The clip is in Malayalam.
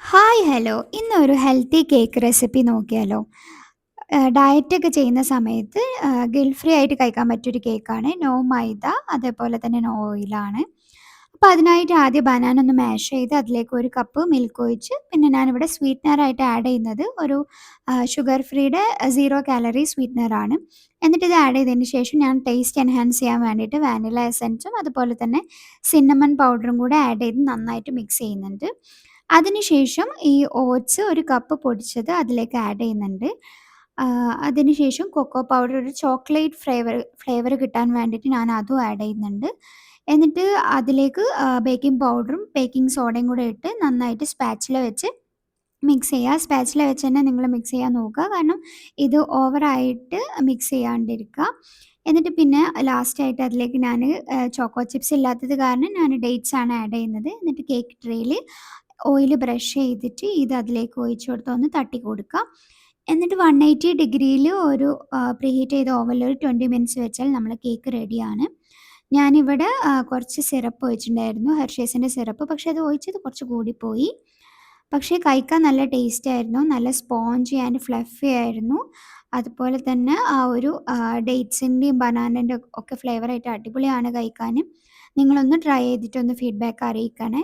ഹായ് ഹലോ ഇന്നൊരു ഹെൽത്തി കേക്ക് റെസിപ്പി നോക്കിയാലോ. ഡയറ്റൊക്കെ ചെയ്യുന്ന സമയത്ത് ഗിൽറ്റ് ഫ്രീ ആയിട്ട് കഴിക്കാൻ പറ്റിയൊരു കേക്കാണ്. നോ മൈദ, അതേപോലെ തന്നെ നോ ഓയിലാണ്. അപ്പോൾ അതിനായിട്ട് ആദ്യം ബനാന ഒന്ന് മാഷ് ചെയ്ത് അതിലേക്ക് ഒരു കപ്പ് മിൽക്ക് ഒഴിച്ച്, പിന്നെ ഞാനിവിടെ സ്വീറ്റ്നറായിട്ട് ആഡ് ചെയ്യുന്നത് ഒരു ഷുഗർ ഫ്രീയുടെ 0 കാലറി സ്വീറ്റ്നറാണ്. എന്നിട്ട് ഇത് ആഡ് ചെയ്തതിന് ശേഷം ഞാൻ ടേസ്റ്റ് എൻഹാൻസ് ചെയ്യാൻ വേണ്ടിയിട്ട് വാനില എസൻസും അതുപോലെ തന്നെ സിന്നമൺ പൗഡറും കൂടെ ആഡ് ചെയ്ത് നന്നായിട്ട് മിക്സ് ചെയ്യുന്നുണ്ട്. അതിനുശേഷം ഈ ഓട്സ് ഒരു കപ്പ് പൊടിച്ചത് അതിലേക്ക് ആഡ് ചെയ്യുന്നുണ്ട്. അതിനുശേഷം കൊക്കോ പൗഡർ ഒരു ചോക്ലേറ്റ് ഫ്ലേവർ കിട്ടാൻ വേണ്ടിയിട്ട് ഞാൻ അതും ആഡ് ചെയ്യുന്നുണ്ട്. എന്നിട്ട് അതിലേക്ക് ബേക്കിംഗ് പൗഡറും ബേക്കിംഗ് സോഡയും കൂടെ ഇട്ട് നന്നായിട്ട് സ്പാച്ചില വെച്ച് മിക്സ് ചെയ്യുക. സ്പാച്ചില വെച്ച് തന്നെ നിങ്ങൾ മിക്സ് ചെയ്യാൻ നോക്കുക. കാരണം ഇത് ഓവറായിട്ട് മിക്സ് ചെയ്യാണ്ടിരിക്കുക. എന്നിട്ട് പിന്നെ ലാസ്റ്റായിട്ട് അതിലേക്ക് ഞാൻ ചോക്കോ ചിപ്സ് ഇല്ലാത്തത് കാരണം ഞാൻ ഡേറ്റ്സ് ആണ് ആഡ് ചെയ്യുന്നത്. എന്നിട്ട് കേക്ക് ട്രേയിൽ ഓയിൽ ബ്രഷ് ചെയ്തിട്ട് ഇത് അതിലേക്ക് ഒഴിച്ച് കൊടുത്ത് ഒന്ന് തട്ടി കൊടുക്കുക. എന്നിട്ട് 180 ഡിഗ്രിയിൽ ഒരു പ്രീഹീറ്റ് ചെയ്ത ഓവനിൽ ഒരു 20 മിനിറ്റ്സ് വെച്ചാൽ നമ്മളെ കേക്ക് റെഡിയാണ്. ഞാനിവിടെ കുറച്ച് സിറപ്പ് ഒഴിച്ചിട്ടുണ്ടായിരുന്നു, ഹെർഷേസിൻ്റെ സിറപ്പ്. പക്ഷേ അത് ഒഴിച്ചത് കുറച്ച് കൂടിപ്പോയി. പക്ഷേ കഴിക്കാൻ നല്ല ടേസ്റ്റായിരുന്നു. നല്ല സ്പോഞ്ചി ആൻഡ് ഫ്ലഫി ആയിരുന്നു. അതുപോലെ തന്നെ ആ ഒരു ഡേറ്റ്സിൻ്റെയും ബനാനൻ്റെ ഒക്കെ ഫ്ലേവറായിട്ട് അടിപൊളിയാണ് കഴിക്കാൻ. നിങ്ങളൊന്ന് ട്രൈ ചെയ്തിട്ടൊന്ന് ഫീഡ്ബാക്ക് അറിയിക്കണേ.